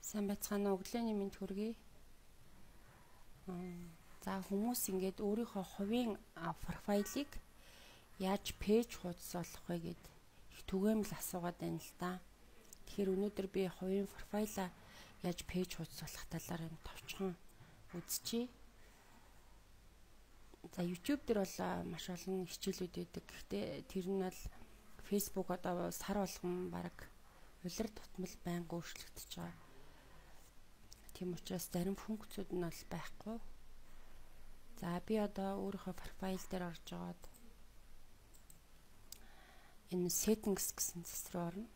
Сайн байцгаана уу, өглөөний мэнд хүргэе. За хүмүүс ингээд өөрийнхөө хувийн профайлыг яаж пэйж хуудасуулах вэ гэд их түгээмэл асуугаад байна л да. Тэгэхээр өнөөдөр би хувийн профайлаа яаж пэйж хуудасуулах талаар товчхон үзчихье. За YouTube дээр бол маш олон хичээлүүд өгдөг. Гэхдээ тэр нь бол Facebook одоо сар болгон баг улир тутмал байнга өөрчлөгдөж байгаа. Тийм учраас зарим функцүүд нь бол байхгүй. За би одоо өөрийнхөө профайл дээр орж агаад энэ settings гэсэн зэс рүү орно.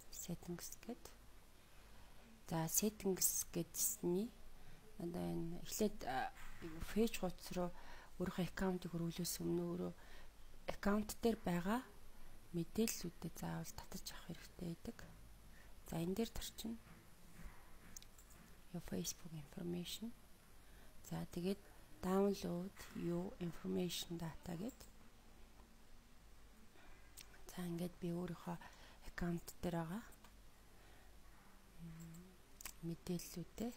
Settings гэд. За settings гэдсний одоо энэ эхлээд пэйж хуудас руу өөрийнхөө аккаунтыг хөрвүүлээс өмнө өөрөө аккаунт дээр байгаа мэдээллүүдэд заавал татаж авах хэрэгтэй байдаг. За энэ дээр төрчин your Facebook information. За тэгээд download your information data гэд. За ингээд би өөрийнхөө аккаунт дээр байгаа мэдээллүүдээ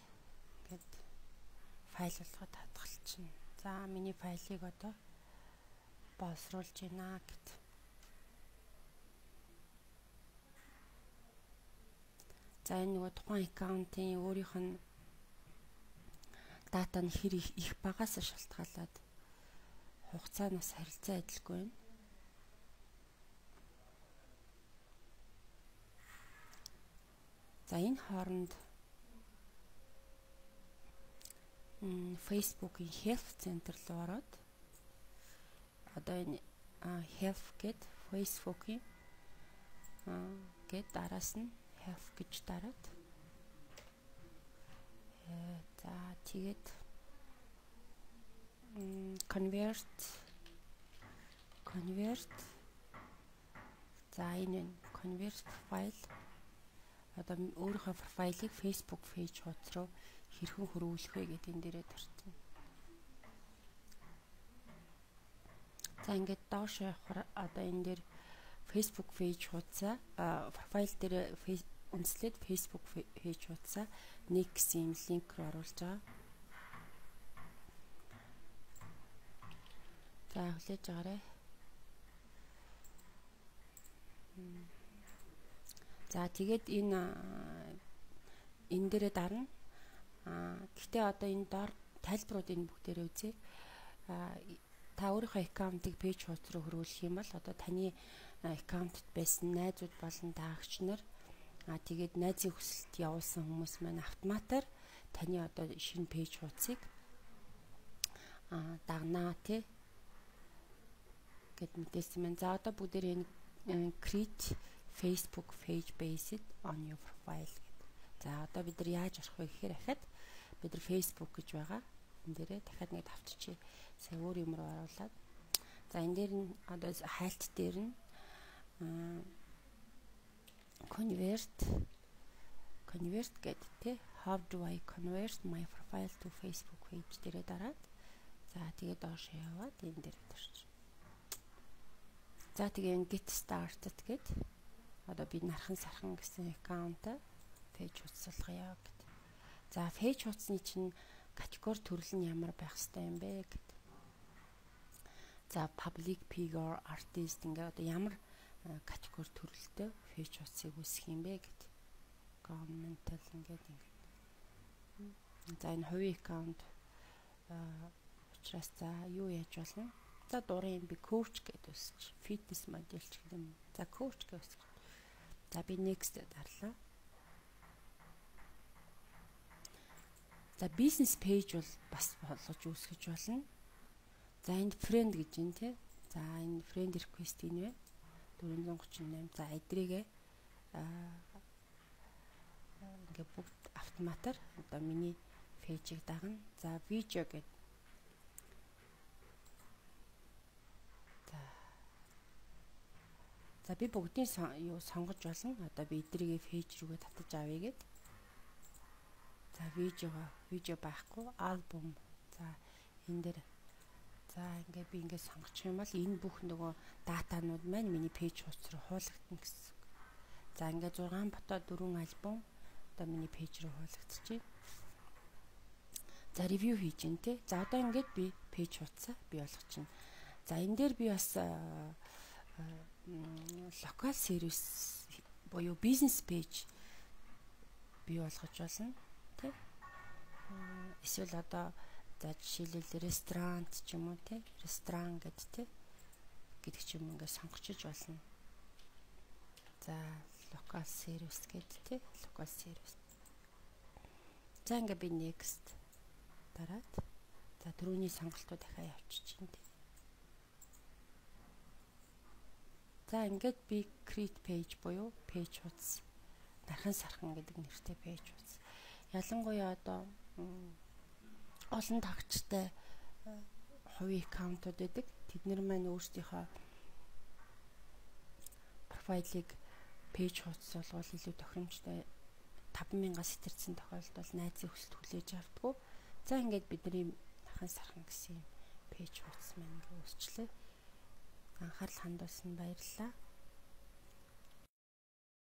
ингээд файл болгоод хадгалчихна. За миний файлыг одоо боловсруулж байна гэд. За энэ нөгөө тухайн аккаунтын өөрийнх нь дата нь хэр их багаас шалтгаалаад хугацаанаас харилцан адилгүй байна. За энэ хооронд Facebook-ийн Help Center руу ороод одоо энэ Help гэд Facebook-ийн гэд араас нь Help гэж дараад за тэгээд convert за энэ convert file одоо өөрийнхөө профайлыг Facebook пэйж хуудас руу хэрхэн хөрвүүлэх вэ гэдэг энэ дээрээ тарчна. За ингээд доош явахаар одоо энэ дээр Facebook пэйж хуудасаа профайл дээр үндэслээд Facebook пэйж хуудасаа нэг гэсэн линк руу оруулж байгаа. За хүлээж аваарай. За тэгээд энэ дээрээ дарна. Гэхдээ одоо энэ доор тайлбаруудын бүгдээрээ үзье. Та өөрийнхөө аккаунтыг пэйж хуудас руу хөрвүүлэх юм бол одоо таны аккаунтд байсан найзууд болон даагч нар тэгээд найзын хүсэлт явуулсан хүмүүс маань автоматар таны одоо шинэ пэйж хуудсыг дагнаа тий гэд мэдээлсэн байна. За одоо бүгдээр энэ create Facebook page based on your profile гэдэг. За одоо бид нар яаж орох вэ гэхээр ахад бид нар Facebook гэж байгаа. Энэ дээрээ дахиад нэг давтчихъя. Сая өөр юм руу оруулаад. За энэ дээр нь одоо хайлт дээр нь convert гэдэг тий. How do I convert my profile to Facebook page дээрээ дараад. За тэгээд доош яваад энэ дээр төрч. За тэгээд get started гэдэг. Одоо би нархан сархан гэсэн аккаунт пэйж хуудасуулгая гэдэг. За пэйж хуудасны чинь категори төрөл нь ямар байх ёстой юм бэ гэдэг. За public figure, artist ингээ одоо ямар категори төрөлтэй пэйж хуудсыг үүсгэх юм бэ гэдэг. Governmental ингээд. За энэ хувийн аккаунт учраас за юу яаж болно? За дурын би coach гэдэг үсч, fitness модель ч гэдэг юм. За coach гэж үсч. За би next дарлаа. За бизнес пэйж бол бас болгож үүсгэж болно. За энд friend гэж юм тий. За энэ friend request энэ вэ? 438. За эдрийгээ ингээ бүгд автоматар одоо миний пэйжийг дагна. За видео гэдэг. За би бүгдийг сонгож болно. Одоо би эдрийгээ пэйж рүүгээ татаж авъя гэд. За видео байхгүй, альбом. За энэ дээр за ингээ би ингээ сонгочих юм бол энэ бүх нөгөө датанууд маань миний пэйж хуудас руу хуулагдана гэсэн. За ингээ 6 фото, 4 альбом, одоо миний пэйж рүү хуулагдчихъя. За ревю хийж гин те. За одоо ингээд би пэйж хуудасаа бий болгочихно. За энэ дээр би бас локал сервис буюу бизнес пэйж бий болгож болно тий. Эсвэл одоо за жишээлбэл ресторан ч юм уу тий. Ресторан гэдэг ч юм ингээд сонгочиж болно. За локал сервис гэдэг тий. Локал сервис. За ингээд би next дараад за түрүүний сонголтоо дахиад явуулчих юм тий. За ингээд би create page буюу page хуудас нархан сархан гэдэг нэртэй page хуудас. Ялангуяа одоо олон тагчтай хувийн аккаунтууд байдаг. Тэднэр маань өөрсдийнхөө профайлыг пэйж хуудас болгоод илүү тохиромжтой 5,000-аас сэтэрсэн тохиолдолд найзын хүсэлт хүлээж авдаггүй. За ингээд бидний нархан сархан гэсэн пэйж хуудас маань ингээ үүсчлээ. Анхаарал хандуулсанд баярлалаа.